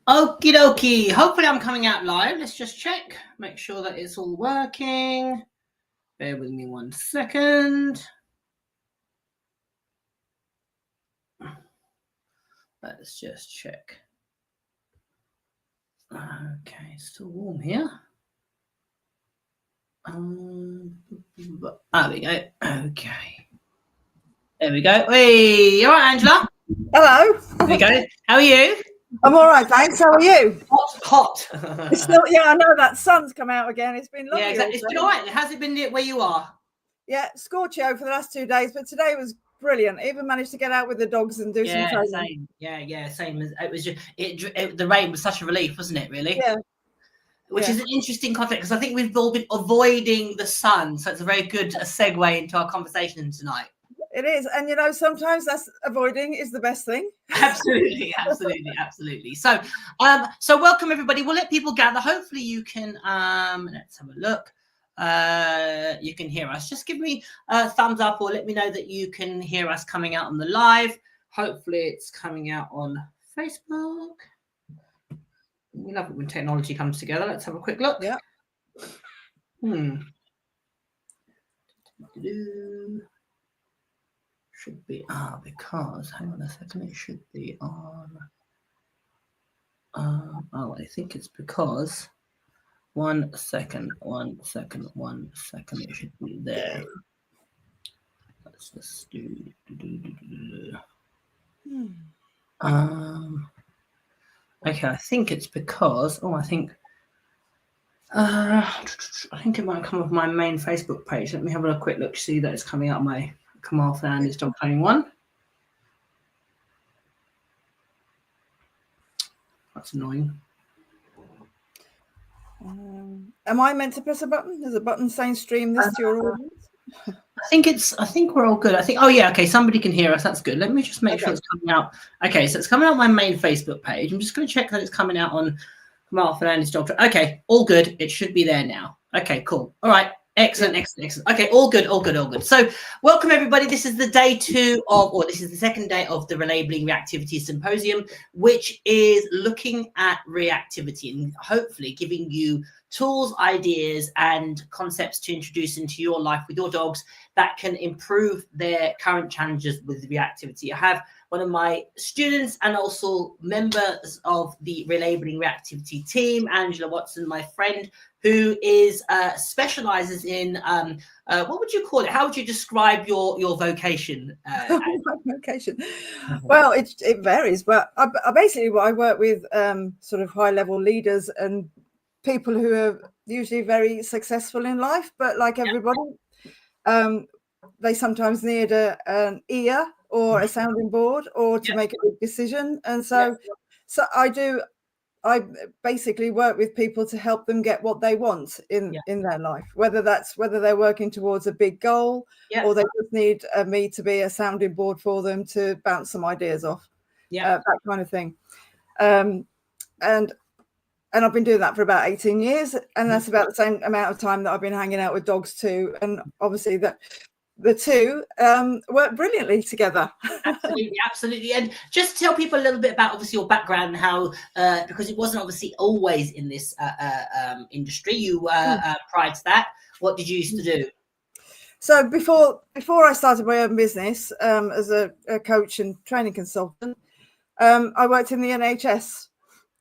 Okie dokie. Hopefully I'm coming out live. Let's just check. Make sure that it's all working. Bear with me 1 second. Let's just check. Okay, it's still warm here. There we go. Okay. There we go. Hey, you all right, Angela? Hello. There we go. How are you? I'm all right, thanks. How are you? Hot. It's still, yeah, I know that sun's come out again. It's been lovely. Yeah, exactly. It's been all right. Has it been where you are? Yeah, scorchio for the last 2 days, but today was brilliant. Even managed to get out with the dogs and do some training. Same. Yeah, same. It was just the rain was such a relief, wasn't it? Really. Yeah. Which is an interesting concept because I think we've all been avoiding the sun, so it's a very good segue into our conversation tonight. It is, and you know, sometimes that's avoiding is the best thing. Absolutely. So welcome everybody. We'll let people gather. Hopefully you can let's have a look. You can hear us. Just give me a thumbs up or let me know that you can hear us coming out on the live. Hopefully it's coming out on Facebook. We love it when technology comes together. Let's have a quick look. Yeah. Should be because hang on a second, it should be on. I think it's because 1 second, it should be there. Let's just do. Okay, I think it's because I think it might come off my main Facebook page. Let me have a quick look, see that it's coming out my Kamal Fernandez dog training one. That's annoying. Am I meant to press a button? There's a button saying stream this to your audience. I think we're all good. Okay, somebody can hear us. That's good. Let me just make sure it's coming out. Okay, so it's coming out my main Facebook page. I'm just going to check that it's coming out on Kamal Fernandez dog. Okay, all good. It should be there now. Okay, cool. All right. Excellent. Okay, all good. So welcome everybody. This is the day 2 this is the second day of the Relabelling Reactivity Symposium, which is looking at reactivity and hopefully giving you tools, ideas, and concepts to introduce into your life with your dogs that can improve their current challenges with reactivity. I have one of my students and also members of the Relabelling Reactivity team, Angela Watson, my friend, who is specializes in what would you call it? How would you describe your vocation? Vocation. Well, it varies, but I basically I work with sort of high level leaders and people who are usually very successful in life, but like everybody, they sometimes need an ear or a sounding board or to make a big decision. And so I basically work with people to help them get what they want in their life, whether they're working towards a big goal or they just need me to be a sounding board for them to bounce some ideas off, that kind of thing. And I've been doing that for about 18 years, and that's about the same amount of time that I've been hanging out with dogs too. And obviously that the two work brilliantly together. Absolutely. And just tell people a little bit about obviously your background and how, because it wasn't obviously always in this industry. You were prior to that. What did you used to do? So before I started my own business as a coach and training consultant, I worked in the NHS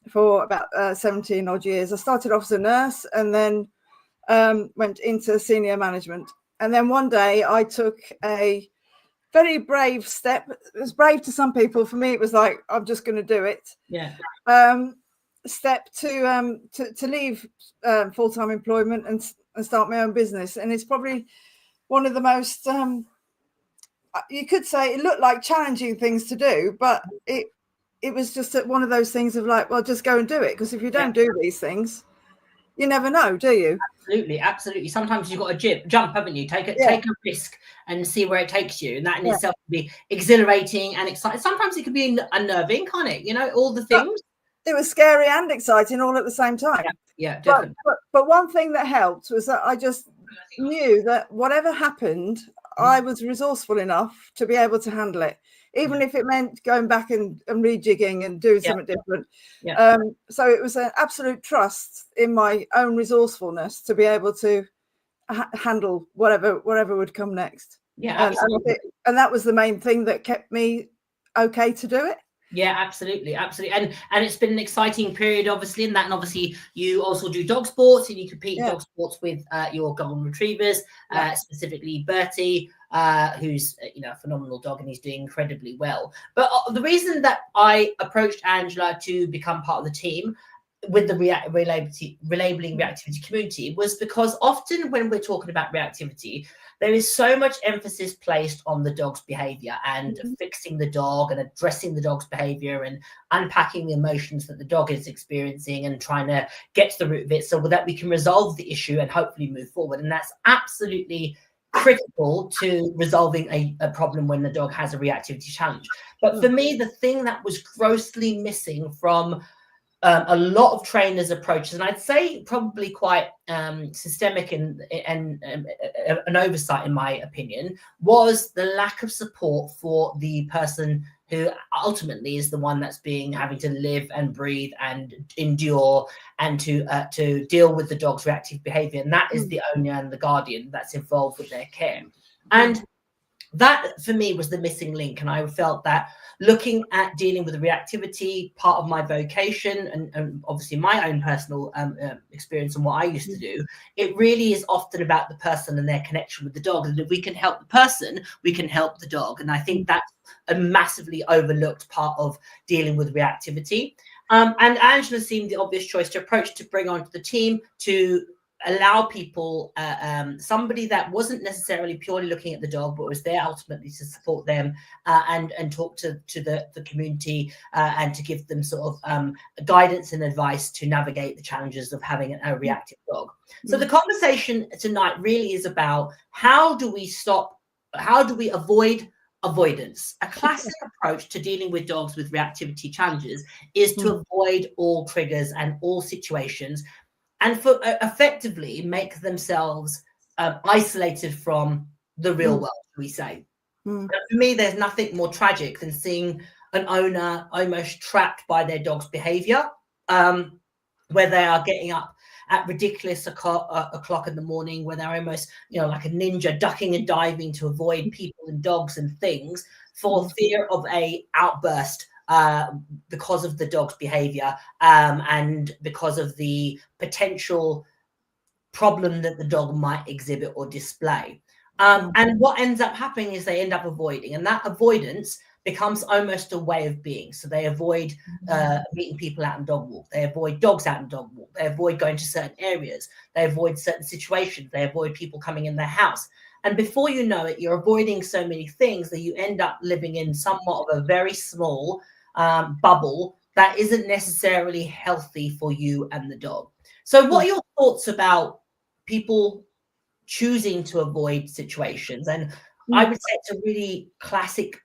for about 17 odd years. I started off as a nurse and then went into senior management. And then one day I took a very brave step. It was brave to some people. For me, it was like, I'm just going to do it. Step to leave full-time employment and start my own business. And it's probably one of the most, you could say it looked like challenging things to do, but it was just one of those things of like, well, just go and do it. Because if you don't do these things, you never know, do you? Absolutely. Sometimes you've got to jump, haven't you? Take a risk and see where it takes you. And that in itself can be exhilarating and exciting. Sometimes it can be unnerving, can't it? You know, all the things. It was scary and exciting all at the same time. Yeah, definitely. But one thing that helped was that I just knew that whatever happened, I was resourceful enough to be able to handle it. even if it meant going back and rejigging and doing something different. So it was an absolute trust in my own resourcefulness to be able to handle whatever would come next. And that was the main thing that kept me okay to do it. Yeah, absolutely. And it's been an exciting period, obviously, in that. And obviously, you also do dog sports, and you compete in dog sports with your golden retrievers, specifically Bertie, who's a phenomenal dog, and he's doing incredibly well. But the reason that I approached Angela to become part of the team with the Relabelling reactivity community was because often when we're talking about reactivity, there is so much emphasis placed on the dog's behavior and fixing the dog and addressing the dog's behavior and unpacking the emotions that the dog is experiencing and trying to get to the root of it so that we can resolve the issue and hopefully move forward. And that's absolutely critical to resolving a problem when the dog has a reactivity challenge. But for me, the thing that was grossly missing from a lot of trainers' approaches, and I'd say probably quite systemic and an oversight, in my opinion, was the lack of support for the person who ultimately is the one that's having to live and breathe and endure and to deal with the dog's reactive behavior. And that is the owner and the guardian that's involved with their care. And that for me was the missing link. And I felt that looking at dealing with the reactivity, part of my vocation and obviously my own personal experience and what I used to do, it really is often about the person and their connection with the dog. And if we can help the person, we can help the dog. And I think that's a massively overlooked part of dealing with reactivity. And Angela seemed the obvious choice to approach to bring onto the team to allow people, somebody that wasn't necessarily purely looking at the dog, but was there ultimately to support them and talk to the community and to give them sort of guidance and advice to navigate the challenges of having a reactive dog. So the conversation tonight really is about how do we avoid avoidance. A classic approach to dealing with dogs with reactivity challenges is to avoid all triggers and all situations, and for effectively make themselves isolated from the real world, we say. For me, there's nothing more tragic than seeing an owner almost trapped by their dog's behavior, where they are getting up at ridiculous o'clock in the morning, where they're almost, like a ninja ducking and diving to avoid people and dogs and things for fear of a outburst because of the dog's behavior and because of the potential problem that the dog might exhibit or display. And what ends up happening is they end up avoiding, and that avoidance becomes almost a way of being. So they avoid meeting people out and dog walk. They avoid dogs out and dog walk. They avoid going to certain areas. They avoid certain situations. They avoid people coming in their house. And before you know it, you're avoiding so many things that you end up living in somewhat of a very small bubble that isn't necessarily healthy for you and the dog. So what are your thoughts about people choosing to avoid situations? And I would say it's a really classic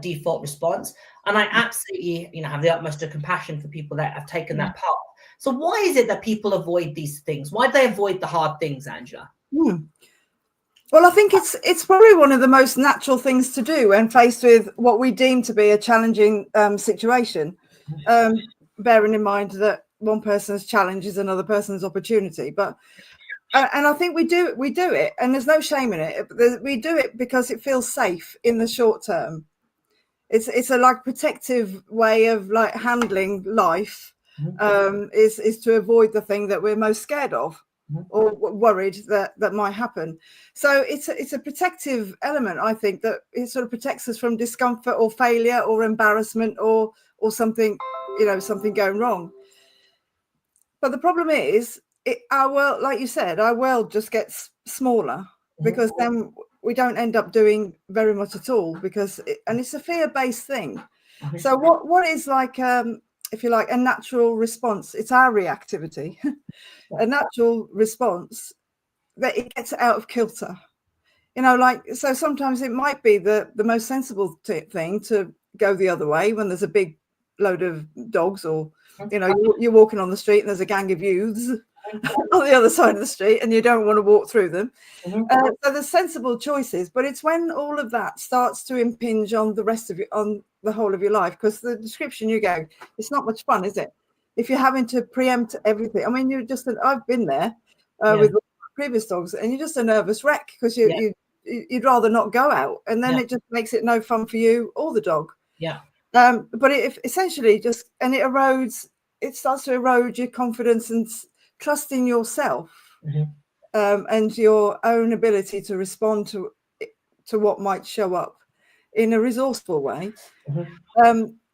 default response. And I absolutely, have the utmost of compassion for people that have taken that path. So why is it that people avoid these things? Why do they avoid the hard things, Angela? Well, I think it's probably one of the most natural things to do when faced with what we deem to be a challenging situation, bearing in mind that one person's challenge is another person's opportunity. But and I think we do it, and there's no shame in it. We do it because it feels safe in the short term. It's a like protective way of like handling life, is to avoid the thing that we're most scared of or worried that might happen. So it's a protective element, I think, that it sort of protects us from discomfort or failure or embarrassment or something, something going wrong. But the problem is, our world, like you said, our world just gets smaller because then we don't end up doing very much at all and it's a fear-based thing. So what is like, if you like, a natural response? It's our reactivity, a natural response that it gets out of kilter. So sometimes it might be the most sensible thing to go the other way when there's a big load of dogs or, you're walking on the street and there's a gang of youths on the other side of the street, and you don't want to walk through them. Mm-hmm. So there's sensible choices, but it's when all of that starts to impinge on the rest of you, on the whole of your life, because the description you gave, it's not much fun, is it? If you're having to preempt everything, I mean, I've been there with previous dogs, and you're just a nervous wreck because you'd rather not go out, and then it just makes it no fun for you or the dog. Yeah. But it essentially just, and it starts to erode your confidence and trust in yourself. Mm-hmm. And your own ability to respond to what might show up in a resourceful way,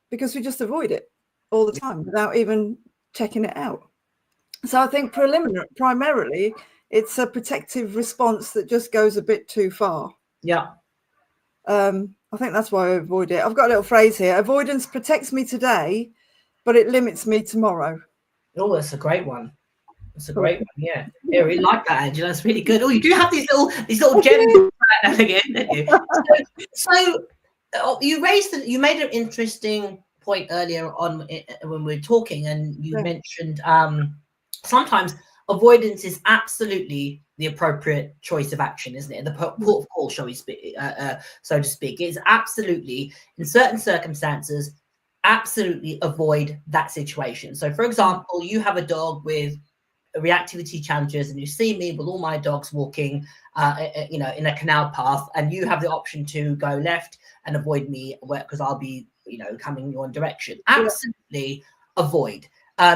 because we just avoid it all the time without even checking it out. So I think primarily it's a protective response that just goes a bit too far. Yeah. I think that's why I avoid it. I've got a little phrase here: avoidance protects me today, but it limits me tomorrow. Oh, that's a great one. That's a great one. Yeah, I really like that, Angela. That's really good. Oh, you do have these little gems now and again, don't you? So you made an interesting point earlier on when we were talking, and you mentioned sometimes avoidance is absolutely the appropriate choice of action, isn't it? The port of call, shall we speak, so to speak. It's absolutely, in certain circumstances, absolutely avoid that situation. So, for example, you have a dog with reactivity challenges, and you see me with all my dogs walking, in a canal path, and you have the option to go left and avoid me because I'll be, coming in your direction. Absolutely avoid.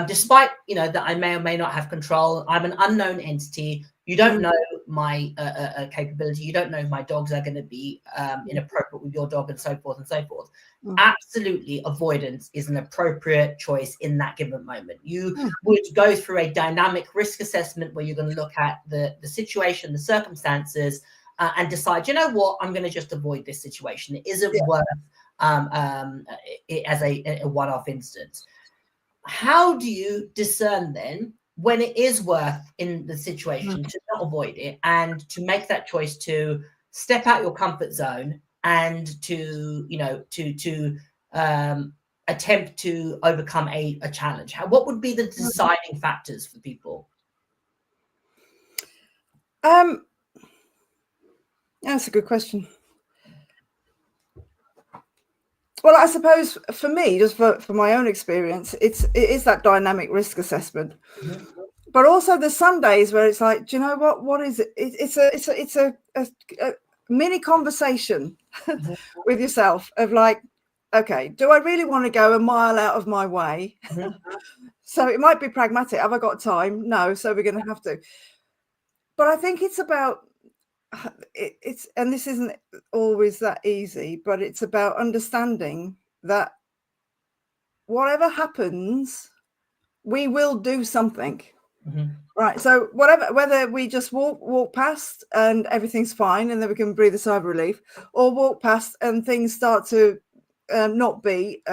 Despite, that I may or may not have control. I'm an unknown entity. You don't know my capability. You don't know if my dogs are going to be inappropriate with your dog, and so forth and so forth. Absolutely, avoidance is an appropriate choice in that given moment. You would go through a dynamic risk assessment where you're going to look at the situation, the circumstances, and decide, you know what, I'm going to just avoid this situation. It isn't worth it as a one-off instance. How do you discern then when it is worth in the situation to not avoid it and to make that choice to step out your comfort zone and to attempt to overcome a challenge? What would be the deciding factors for people? That's a good question. Well, I suppose for me, just for my own experience, it is that dynamic risk assessment. But also there's some days where it's like, do you know what is it? It's a mini conversation with yourself of like, okay, do I really want to go a mile out of my way? So it might be pragmatic. Have I got time? No. So we're going to have to. But I think it's about, and this isn't always that easy, but it's about understanding that whatever happens, we will do something. Right. So whether we just walk past and everything's fine and then we can breathe a sigh of relief, or walk past and things start to not be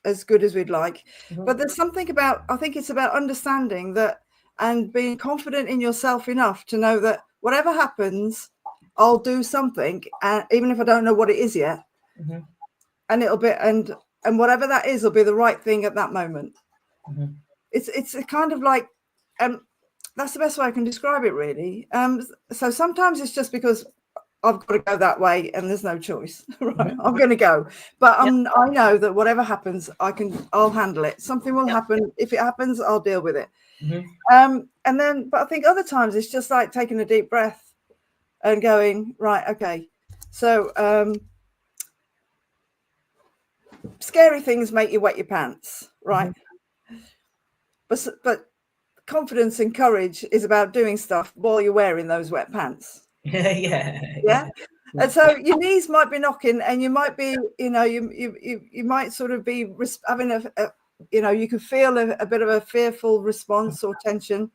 as good as we'd like. But there's something about, I think it's about understanding that and being confident in yourself enough to know that whatever happens, I'll do something, and even if I don't know what it is yet, and it'll be, and whatever that is will be the right thing at that moment. It's a kind of like, that's the best way I can describe it, really. So sometimes it's just because I've got to go that way and there's no choice. Right, I'm going to go, but I know that whatever happens, I'll handle it. Something will happen. If it happens, I'll deal with it. And then, but I think other times it's just like taking a deep breath and going, right, okay, so scary things make you wet your pants, right? But confidence and courage is about doing stuff while you're wearing those wet pants. Yeah. And so your knees might be knocking, and you might be, you might sort of be having you could feel a bit of a fearful response or tension,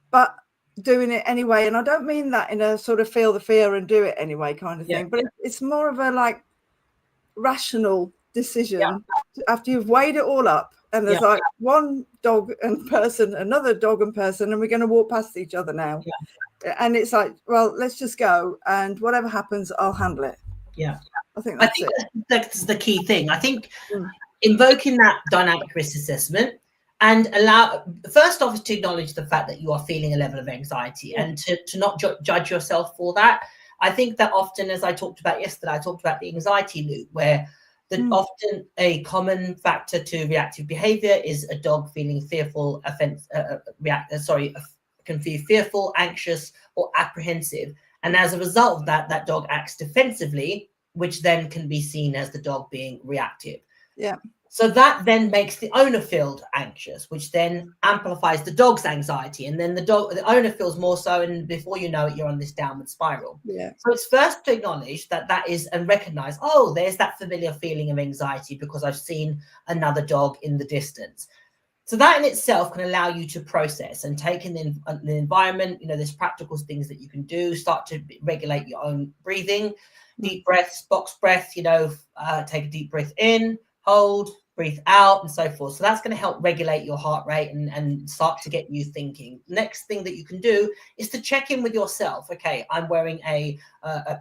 but doing it anyway. And I don't mean that in a sort of feel the fear and do it anyway kind of thing, but it's more of a like rational decision after you've weighed it all up, and there's like one dog and person, another dog and person, and we're going to walk past each other now. And it's like, well, let's just go, and whatever happens, I'll handle it. I think that's the key thing. I think invoking that dynamic risk assessment, and first off is to acknowledge the fact that you are feeling a level of anxiety, and to not judge yourself for that. I think that often, as I talked about yesterday, I talked about the anxiety loop, where often a common factor to reactive behavior is a dog feeling fearful, can feel fearful, anxious, or apprehensive. And as a result of that, that dog acts defensively, which then can be seen as the dog being reactive. Yeah. So that then makes the owner feel anxious, which then amplifies the dog's anxiety. And then the owner feels more so, and before you know it, you're on this downward spiral. Yeah. So it's first to acknowledge that is, and recognize, oh, there's that familiar feeling of anxiety because I've seen another dog in the distance. So that in itself can allow you to process and take in the environment. There's practical things that you can do. Start to regulate your own breathing, deep breaths, box breath, take a deep breath in, hold, breathe out, and so forth. So that's going to help regulate your heart rate and start to get you thinking. Next thing that you can do is to check in with yourself. Okay, I'm wearing a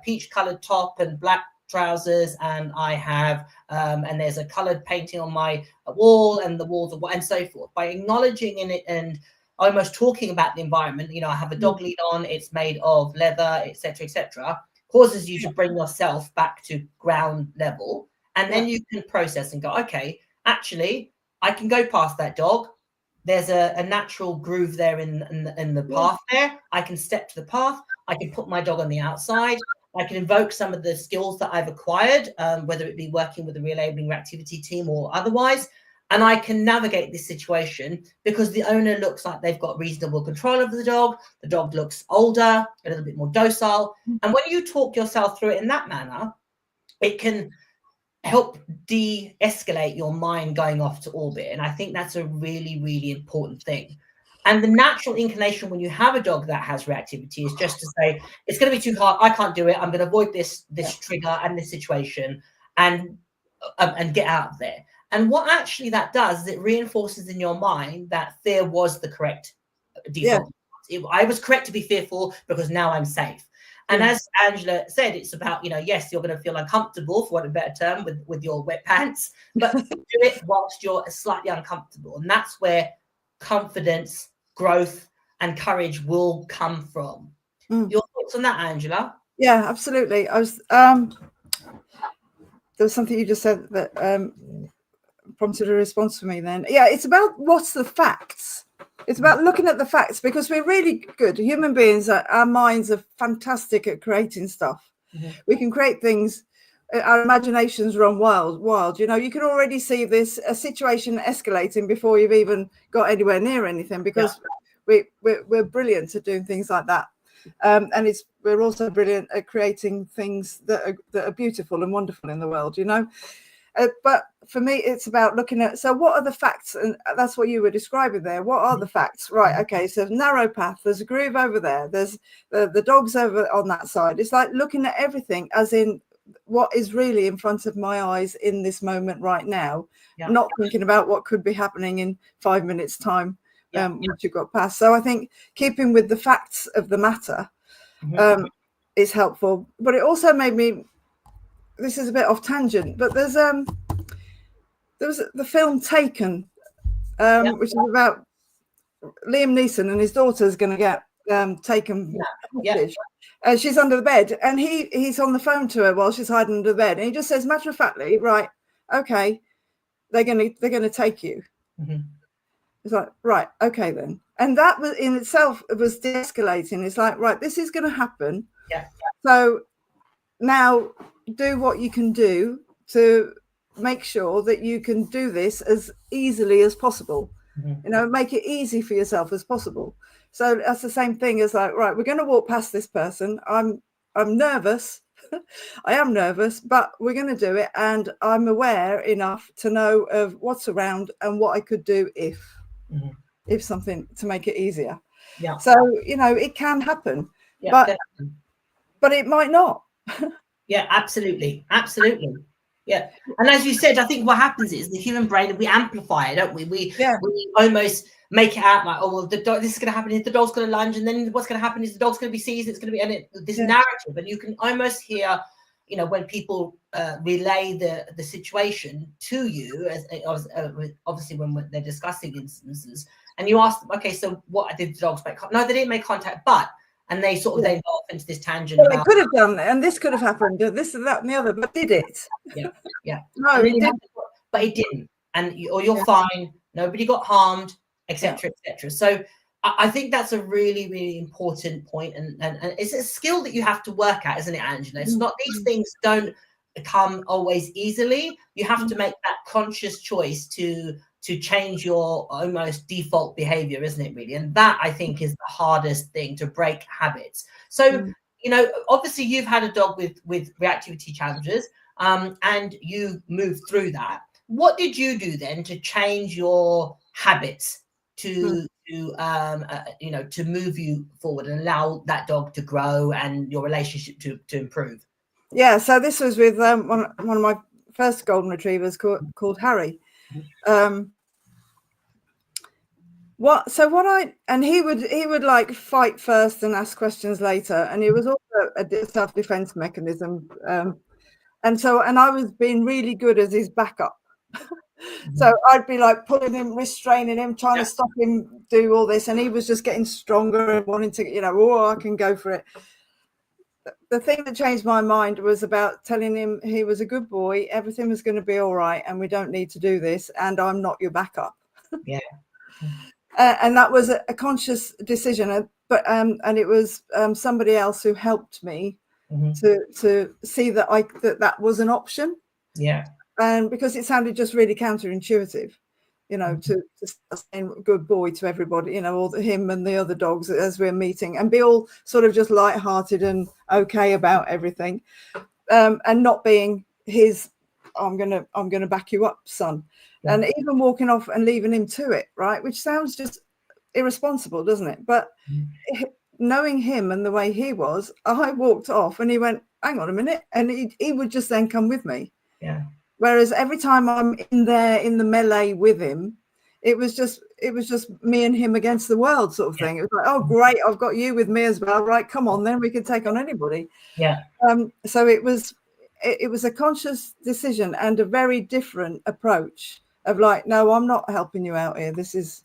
peach colored top and black trousers, and I have and there's a colored painting on my wall, and the walls are white, and so forth. By acknowledging in it and almost talking about the environment, I have a dog lead on, it's made of leather, etc., causes you to bring yourself back to ground level. And then you can process and go, okay, actually, I can go past that dog. There's a natural groove there in the path there. I can step to the path. I can put my dog on the outside. I can invoke some of the skills that I've acquired, whether it be working with the Relabelling Reactivity team or otherwise. And I can navigate this situation because the owner looks like they've got reasonable control over the dog. The dog looks older, a little bit more docile. And when you talk yourself through it in that manner, it can help de-escalate your mind going off to orbit. And I think that's a really, really important thing. And the natural inclination when you have a dog that has reactivity is just to say, it's going to be too hard, I can't do it, I'm going to avoid this trigger and this situation and get out of there. And what actually that does is it reinforces in your mind that fear was the correct default. I was correct to be fearful because now I'm safe. And as Angela said, it's about, yes, you're going to feel uncomfortable, for want of a better term, with your wet pants, but do it whilst you're slightly uncomfortable. And that's where confidence, growth, and courage will come from. Your thoughts on that, Angela? Yeah, absolutely. I was there was something you just said that prompted a response for me then. Yeah, it's about what's the facts. It's about looking at the facts, because we're really good human beings. Our minds are fantastic at creating stuff. We can create things. Our imaginations run wild. You can already see a situation escalating before you've even got anywhere near anything, because we're brilliant at doing things like that. And we're also brilliant at creating things that are beautiful and wonderful in the world, but for me, it's about looking at, so what are the facts? And that's what you were describing there. What are the facts? Right. Okay. So narrow path, there's a groove over there. There's the dogs over on that side. It's like looking at everything as in what is really in front of my eyes in this moment right now, not thinking about what could be happening in 5 minutes time once you've got past. So I think keeping with the facts of the matter is helpful. But it also made me, this is a bit off tangent, but there was the film Taken, which is about Liam Neeson and his daughter's going to get taken hostage. She's under the bed, and he's on the phone to her while she's hiding under the bed, and he just says, matter of factly, right, okay, they're going to take you. It's like, right, okay then. And that was in itself, it was de-escalating. It's like, right, this is going to happen. So now do what you can do to make sure that you can do this as easily as possible. Make it easy for yourself as possible. So that's the same thing as like, right, we're going to walk past this person. I'm nervous. I am nervous, but we're going to do it. And I'm aware enough to know of what's around and what I could do if something to make it easier. So, it can happen, but it might not. Absolutely. Yeah. And as you said, I think what happens is the human brain, we amplify it, don't we? We almost make it out like, oh, well, this is going to happen. The dog's going to lunge, and then what's going to happen is the dog's going to be seized. It's going to be this narrative, and you can almost hear when people relay the situation to you, as obviously when they're discussing instances, and you ask them, okay, so what did the dogs make? No, they didn't make contact, but, and they sort of then go off into this tangent. Well, it could have done, and this could have happened, this and that and the other, but did it? Yeah. No, it didn't. But it didn't, and you're fine. Nobody got harmed, etc., etc. So I think that's a really, really important point, and it's a skill that you have to work at, isn't it, Angela? It's not, these things don't come always easily. You have to make that conscious choice to change your almost default behavior, isn't it, really? And that, I think, is the hardest thing, to break habits. So obviously you've had a dog with reactivity challenges, and you moved through that. What did you do then to change your habits to move you forward and allow that dog to grow and your relationship to improve? Yeah, so this was with one of my first golden retrievers called Harry. He would like fight first and ask questions later, and it was also a self-defense mechanism. And I was being really good as his backup. So I'd be like pulling him, restraining him, trying to stop him do all this, and he was just getting stronger and wanting to, I can go for it. The thing that changed my mind was about telling him he was a good boy, everything was going to be all right, and we don't need to do this, and I'm not your backup. Yeah. And that was a conscious decision, and it was somebody else who helped me to see that was an option. Yeah. And because it sounded just really counterintuitive, to saying good boy to everybody, all him and the other dogs as we're meeting, and be all sort of just lighthearted and okay about everything, and not being his I'm gonna back you up, son. Yeah. And even walking off and leaving him to it, right? Which sounds just irresponsible, doesn't it? But knowing him and the way he was, I walked off and he went, hang on a minute, and he would just then come with me. Yeah. Whereas every time I'm in there in the melee with him, it was just me and him against the world, sort of thing. It was like, oh great, I've got you with me as well, right? Come on, then we can take on anybody. Yeah. So it was a conscious decision and a very different approach of like, no, I'm not helping you out here. This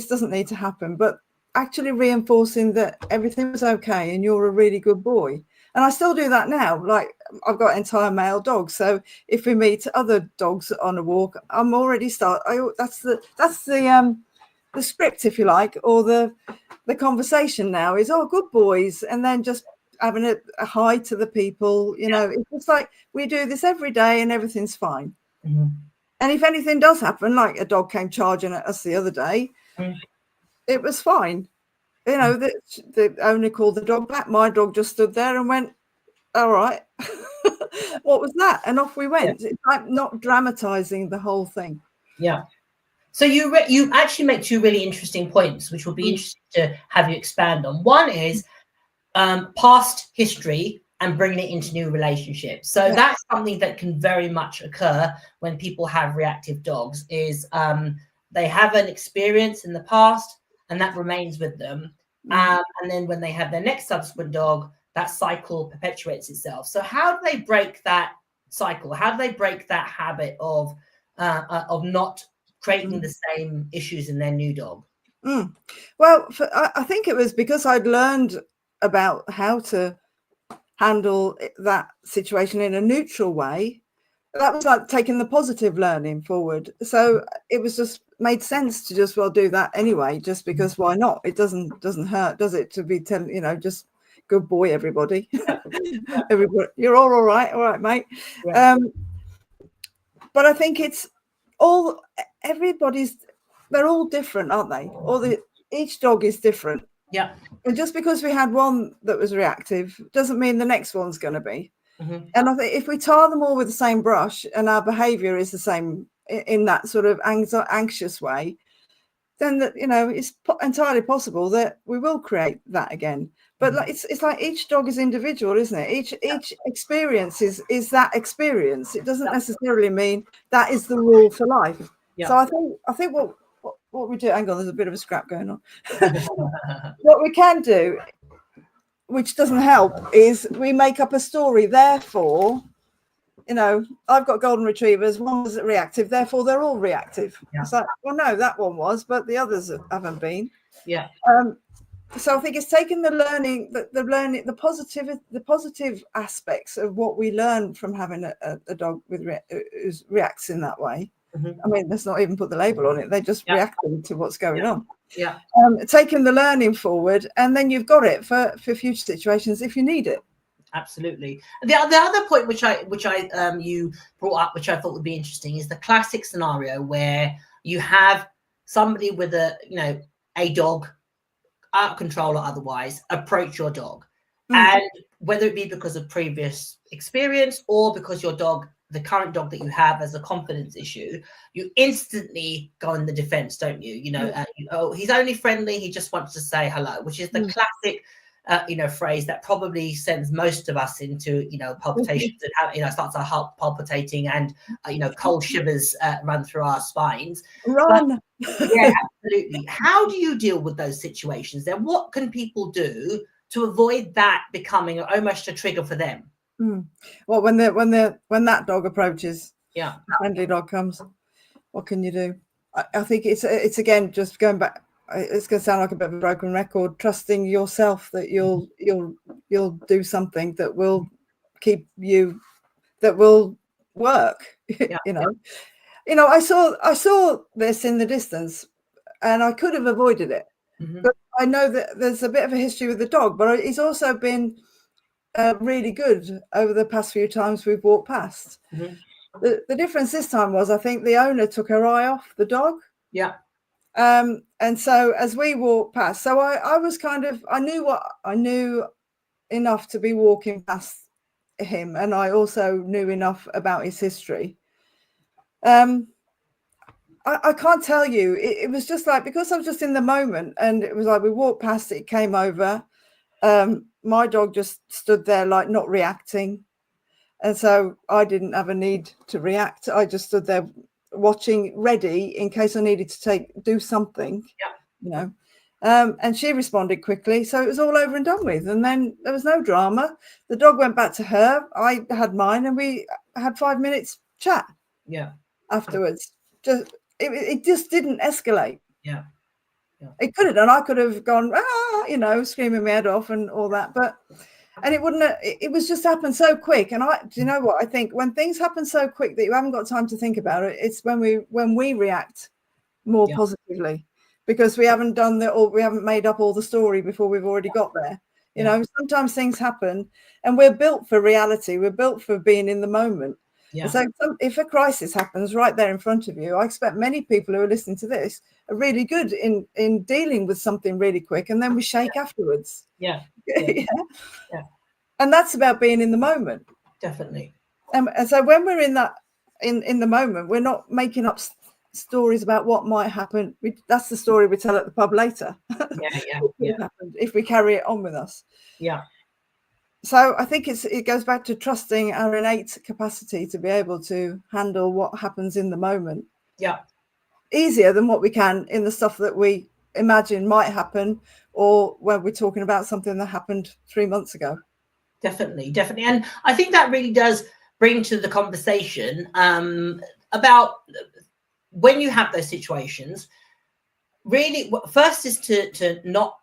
doesn't need to happen. But actually reinforcing that everything was okay and you're a really good boy. And I still do that now. Like, I've got entire male dogs, so if we meet other dogs on a walk, I'm already that's the script, if you like, or the conversation now is, oh, good boys, and then just having a hi to the people. It's just like we do this every day and everything's fine. Mm-hmm. And if anything does happen, like a dog came charging at us the other day, it was fine. The owner called the dog back. My dog just stood there and went, all right, what was that? And off we went. It's like not dramatizing the whole thing. Yeah. So you actually make two really interesting points, which will be interesting to have you expand on. One is past history and bringing it into new relationships. So that's something that can very much occur when people have reactive dogs, is they have an experience in the past and that remains with them. And then when they have their next subsequent dog, that cycle perpetuates itself. So how do they break that cycle? How do they break that habit of not creating the same issues in their new dog? Well, I think it was because I'd learned about how to handle that situation in a neutral way. That was like taking the positive learning forward. So it was just made sense to just do that anyway, just because why not? It doesn't hurt, does it, to be telling, just good boy, everybody. Everybody, you're all right, mate. Yeah. But I think it's they're all different, aren't they? Each dog is different. Yeah. And just because we had one that was reactive doesn't mean the next one's going to be. And I think if we tar them all with the same brush and our behavior is the same in that sort of anxious way, then it's entirely possible that we will create that again. But it's like each dog is individual, isn't it? Each experience is that experience. It doesn't necessarily mean that is the rule for life. Yeah. So I think what we do, hang on, there's a bit of a scrap going on. What we can do, which doesn't help, is we make up a story. Therefore, I've got golden retrievers, one was reactive, therefore they're all reactive. Yeah. It's like, well, no, that one was, but the others haven't been. Yeah. So I think it's taking the learning, the positive aspects of what we learn from having a dog who reacts in that way. I mean, let's not even put the label on it. They just reacting to what's going on. Yeah. Taking the learning forward, and then you've got it for future situations if you need it. Absolutely. The other point which I you brought up, which I thought would be interesting, is the classic scenario where you have somebody with a dog, out of control or otherwise, approach your dog, and whether it be because of previous experience or because your dog, the current dog that you have, has a confidence issue, you instantly go on the defense, don't you? He's only friendly, he just wants to say hello, which is the classic phrase that probably sends most of us into palpitations and starts our heart palpitating and cold shivers run through our spines. Run. Yeah, absolutely. How do you deal with those situations then? What can people do to avoid that becoming almost a trigger for them? Well, when that dog approaches, a friendly dog comes, what can you do? I think it's again just going back. It's going to sound like a bit of a broken record. Trusting yourself that you'll do something that will keep you, that will work. I saw this in the distance, and I could have avoided it. But I know that there's a bit of a history with the dog, but he's also been really good over the past few times we've walked past. The difference this time was, I think the owner took her eye off the dog. Yeah. And so as we walked past, so I was I knew enough to be walking past him, and I also knew enough about his history. I can't tell you. It was just like, because I was just in the moment, and it was like we walked past it came over. My dog just stood there, like, not reacting. And so I didn't have a need to react. I just stood there watching, ready in case I needed to do something. And she responded quickly. So it was all over and done with. And then there was no drama. The dog went back to her. I had mine, and we had 5 minutes chat. Afterwards. It just didn't escalate. It could have done. I could have gone, screaming my head off and all that, and it wouldn't. It was just happened so quick. And do you know what I think? When things happen so quick that you haven't got time to think about it, it's when we react more positively, because we haven't we haven't made up all the story before we've already got there. Sometimes things happen, and we're built for reality. We're built for being in the moment. So if a crisis happens right there in front of you, I expect many people who are listening to this are really good in dealing with something really quick, and then we shake afterwards. And that's about being in the moment. Definitely. And so when we're in that in the moment, we're not making up stories about what might happen. That's the story we tell at the pub later. If we carry it on with us. So I think it goes back to trusting our innate capacity to be able to handle what happens in the moment. Easier than what we can in the stuff that we imagine might happen, or when we're talking about something that happened 3 months ago. Definitely. And I think that really does bring to the conversation about when you have those situations. Really, first is to not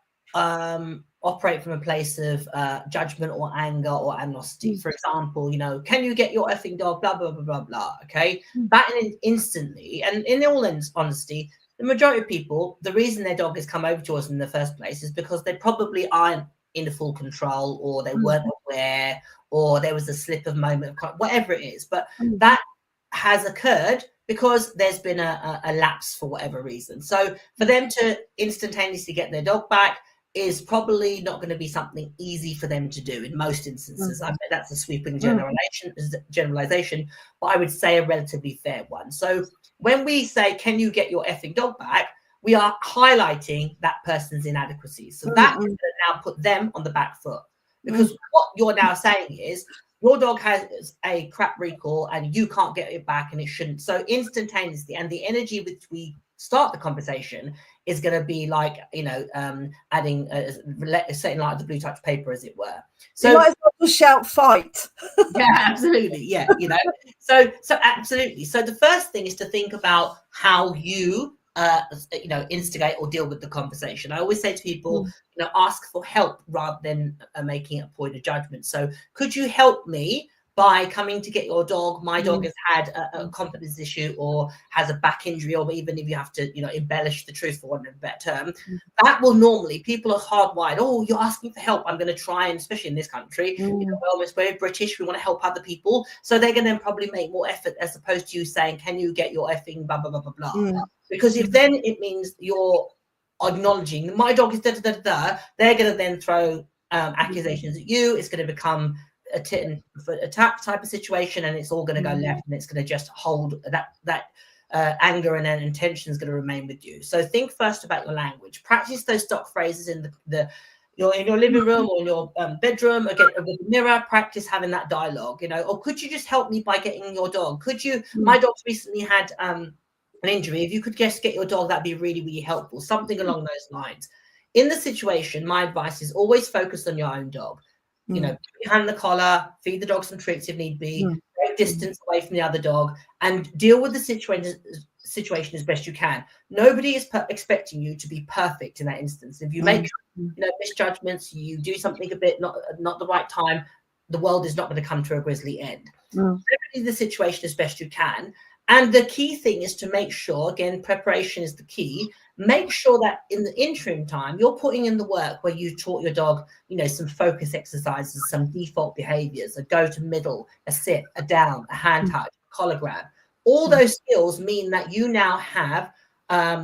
operate from a place of judgment or anger or animosity. For example, can you get your effing dog, blah, blah, blah, blah, blah. Okay. That instantly, and in all honesty, the majority of people, the reason their dog has come over to us in the first place is because they probably aren't in full control, or they weren't aware, or there was a slip of moment, whatever it is. But that has occurred because there's been a lapse for whatever reason. So for them to instantaneously get their dog back is probably not going to be something easy for them to do in most instances. I bet that's a sweeping generalization, but I would say a relatively fair one. So when we say, can you get your effing dog back, we are highlighting that person's inadequacies. So that is going to now put them on the back foot, because what you're now saying is, your dog has a crap recall and you can't get it back and it shouldn't. So instantaneously, and the energy which we start the conversation is going to be like, adding, setting like the blue touch paper, as it were. So you might as well just shout fight. yeah, absolutely. Yeah. So absolutely. So the first thing is to think about how you, instigate or deal with the conversation. I always say to people, ask for help rather than making a point of judgment. So could you help me by coming to get your dog? My dog has had a confidence issue or has a back injury, or even if you have to, embellish the truth for want of a better term, that will normally, people are hardwired. Oh, you're asking for help. I'm going to try, and especially in this country, we're almost very British. We want to help other people. So they're going to probably make more effort as opposed to you saying, can you get your effing blah, blah, blah, blah, blah. Because if then it means you're acknowledging my dog is da da da da, they're going to then throw accusations at you. It's going to become a tit and a tap type of situation, and it's all going to go left, and it's going to just hold that anger and then intention is going to remain with you. So think first about your language. Practice those stock phrases in you're in your living room or in your bedroom, or get with the mirror. Practice having that dialogue. Or could you just help me by getting your dog? Could you? My dog's recently had an injury. If you could just get your dog, that'd be really, really helpful. Something along those lines. In the situation, my advice is always focus on your own dog. Hand the collar, feed the dog some treats if need be, break distance away from the other dog, and deal with the situation as best you can. Nobody is expecting you to be perfect in that instance. If you make misjudgments, you do something a bit not the right time, the world is not going to come to a grisly end. Remedy the situation as best you can. And the key thing is to make sure, again, preparation is the key. Make sure that in the interim time, you're putting in the work where you taught your dog, some focus exercises, some default behaviors, a go to middle, a sit, a down, a hand touch, a collar grab. All those skills mean that you now have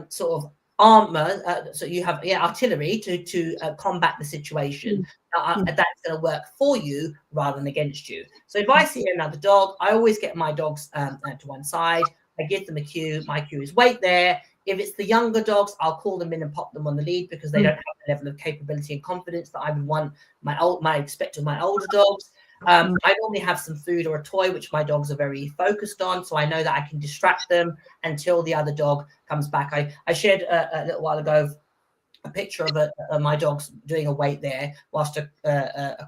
sort of armor, so you have artillery to combat the situation. That's going to work for you rather than against you. So if I see another dog, I always get my dogs to one side. I give them a cue. My cue is wait there. If it's the younger dogs, I'll call them in and pop them on the lead because they don't have the level of capability and confidence that I would want my expect of my older dogs. I normally have some food or a toy, which my dogs are very focused on. So I know that I can distract them until the other dog comes back. I shared a little while ago a picture of my dog's doing a wait there whilst a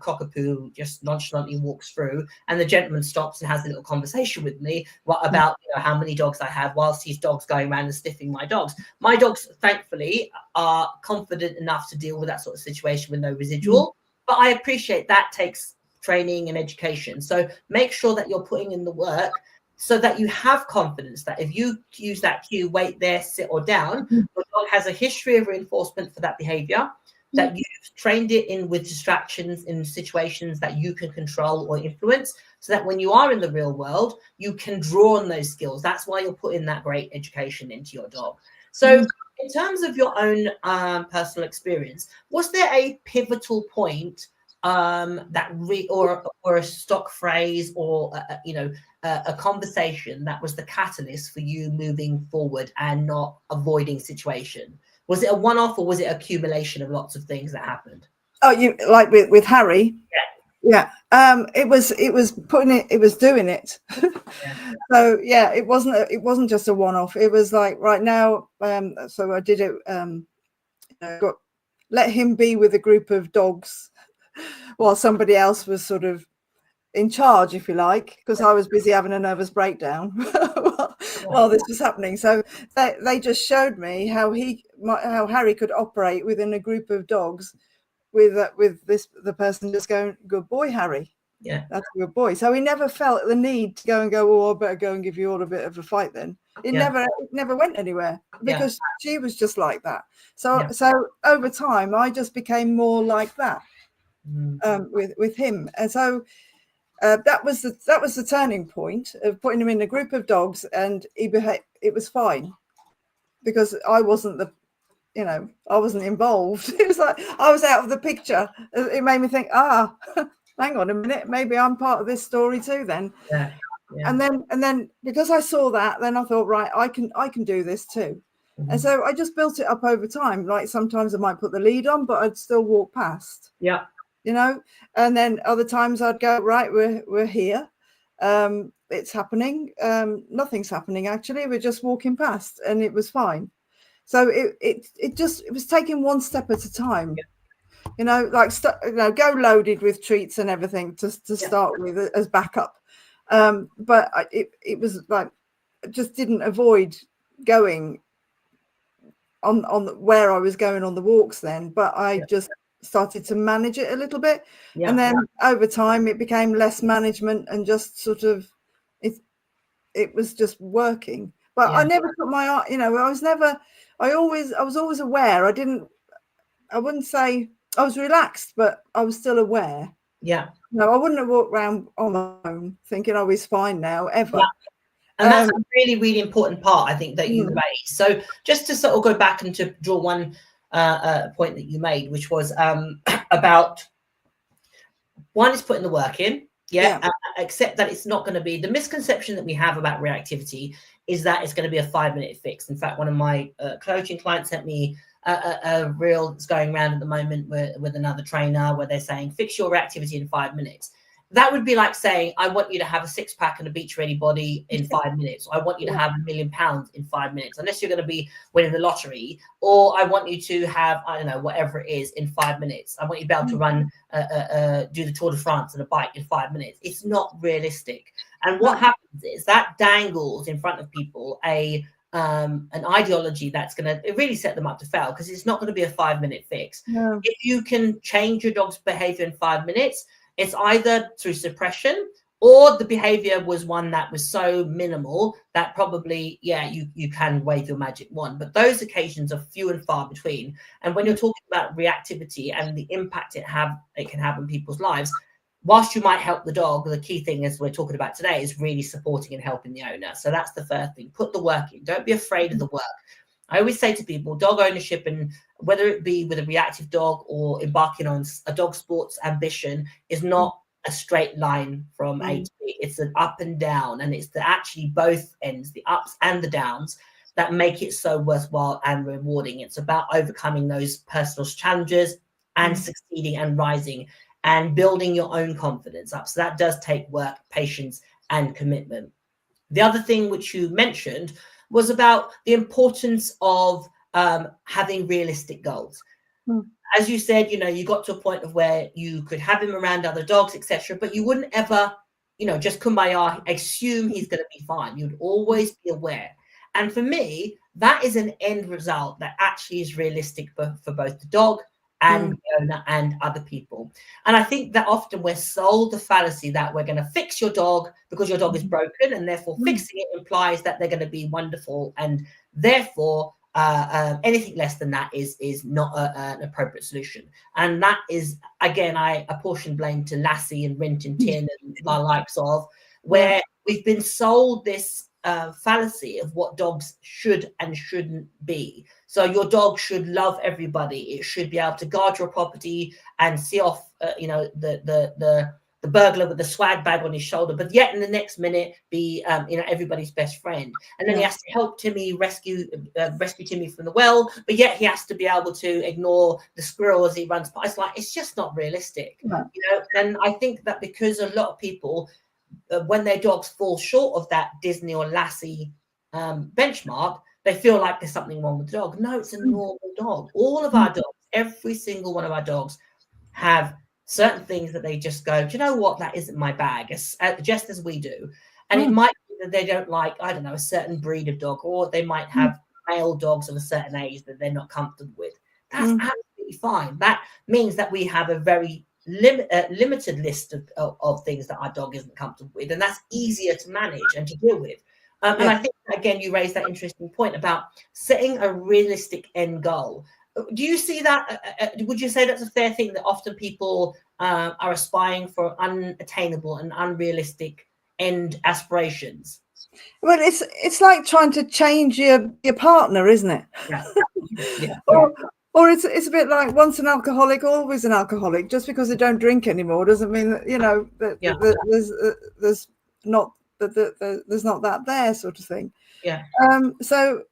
cockapoo just nonchalantly walks through, and the gentleman stops and has a little conversation with me about how many dogs I have whilst his dog's going around and sniffing my dogs. My dogs, thankfully, are confident enough to deal with that sort of situation with no residual, but I appreciate that takes training and education. So make sure that you're putting in the work so that you have confidence that if you use that cue, wait there, sit or down, your dog has a history of reinforcement for that behavior, that you've trained it in with distractions in situations that you can control or influence, so that when you are in the real world, you can draw on those skills. That's why you're putting that great education into your dog. So in terms of your own personal experience, was there a pivotal point or a stock phrase or a conversation that was the catalyst for you moving forward and not avoiding situation? Was it a one-off or was it accumulation of lots of things that happened? Oh, you like with Harry? Yeah. It was doing it. So yeah, it wasn't just a one-off. It was like right now. So I did it. Let him be with a group of dogs while somebody else was sort of in charge, if you like, because I was busy having a nervous breakdown while this was happening. So they just showed me how Harry could operate within a group of dogs with the person just going, good boy, Harry. Yeah, that's a good boy. So he never felt the need to go and go, oh, I better go and give you all a bit of a fight then. It never went anywhere because she was just like that. So over time, I just became more like that with him. And so that was the turning point of putting him in a group of dogs, and it was fine because I wasn't I wasn't involved. It was like I was out of the picture. It made me think, hang on a minute, maybe I'm part of this story too then. Yeah. And then because I saw that, then I thought, right, I can do this too. And so I just built it up over time. Like sometimes I might put the lead on, but I'd still walk past. Yeah. you know. And then other times I'd go, right, we're here. It's happening. Nothing's happening, actually. We're just walking past, and it was fine. So it was taking one step at a time. You know, like go loaded with treats and everything to start with as backup. But it was like, I just didn't avoid going on where I was going on the walks then, but I just started to manage it a little bit. And then over time it became less management and just sort of it was just working. But I never put my eye, you know, I was always aware. I wouldn't say I was relaxed, but I was still aware. Yeah. No, I wouldn't have walked around on my own thinking, oh, he's fine now, ever. Yeah. And that's a really, really important part, I think, that you raised. So just to sort of go back and to draw one point that you made, which was about one is putting the work in. Except that it's not going to be, the misconception that we have about reactivity is that it's going to be a 5-minute fix. In fact, one of my coaching clients sent me a reel that's going around at the moment with another trainer where they're saying, fix your reactivity in 5 minutes. That would be like saying, I want you to have a 6-pack and a beach-ready body in 5 minutes. Or I want you to have £1 million in 5 minutes, unless you're going to be winning the lottery. Or I want you to have, I don't know, whatever it is in 5 minutes. I want you to be able to run, do the Tour de France on a bike in 5 minutes. It's not realistic. And what happens is that dangles in front of people an ideology that's going to really set them up to fail, because it's not going to be a 5-minute fix. No. If you can change your dog's behavior in 5 minutes, it's either through suppression or the behavior was one that was so minimal that probably, you can wave your magic wand. But those occasions are few and far between. And when you're talking about reactivity and the impact it can have on people's lives, whilst you might help the dog, the key thing, as we're talking about today, is really supporting and helping the owner. So that's the first thing. Put the work in. Don't be afraid of the work. I always say to people, dog ownership, and whether it be with a reactive dog or embarking on a dog sports ambition, is not a straight line from A to B. It's an up and down, and it's actually both ends, the ups and the downs, that make it so worthwhile and rewarding. It's about overcoming those personal challenges and succeeding and rising and building your own confidence up. So that does take work, patience, and commitment. The other thing which you mentioned was about the importance of having realistic goals. As you said, you got to a point of where you could have him around other dogs, etc., but you wouldn't ever, just kumbaya, assume he's going to be fine. You'd always be aware. And for me, that is an end result that actually is realistic for both the dog and the owner and other people. And I think that often we're sold the fallacy that we're going to fix your dog because your dog is broken, and therefore fixing it implies that they're going to be wonderful, and therefore anything less than that is not an appropriate solution. And that is, again, I apportion blame to Lassie and Rint and Tin and the likes of, where we've been sold this fallacy of what dogs should and shouldn't be. So your dog should love everybody. It should be able to guard your property and see off, the burglar with the swag bag on his shoulder, but yet in the next minute be, everybody's best friend. And then he has to help Timmy rescue Timmy from the well, but yet he has to be able to ignore the squirrel as he runs past. It's just not realistic, And I think that because a lot of people, when their dogs fall short of that Disney or Lassie benchmark, they feel like there's something wrong with the dog. No, it's a normal dog. All of our dogs, every single one of our dogs, have certain things that they just go, do you know what, that isn't my bag, just as we do. And it might be that they don't like, I don't know, a certain breed of dog, or they might have male dogs of a certain age that they're not comfortable with. That's absolutely fine. That means that we have a very limited list of things that our dog isn't comfortable with, and that's easier to manage and to deal with. And I think, again, you raised that interesting point about setting a realistic end goal. Do you see that? Would you say that's a fair thing, that often people are aspiring for unattainable and unrealistic end aspirations? Well, it's like trying to change your partner, isn't it? Yeah. Or it's a bit like once an alcoholic, always an alcoholic. Just because they don't drink anymore doesn't mean that there's not that there's not that there, sort of thing. Yeah. So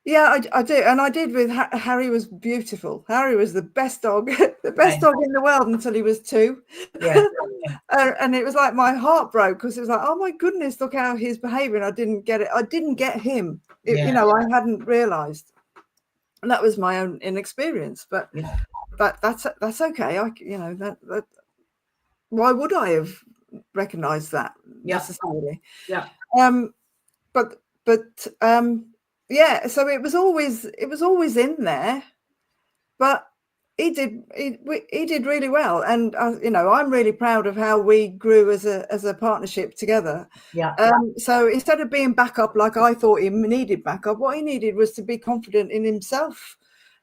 Yeah, I do, and I did with Harry. Was beautiful. Harry was the best dog, the best dog in the world until he was 2. Yeah. And it was like my heart broke, because it was like, oh my goodness, look how he's behaving. I didn't get it. I didn't get him. You know, I hadn't realised, and that was my own inexperience. But that's okay. You know, that why would I have recognised that necessarily? Yeah. But yeah, so it was always in there, but he did really well, and you know, I'm really proud of how we grew as a partnership together. So instead of being backup like I thought he needed backup, what he needed was to be confident in himself,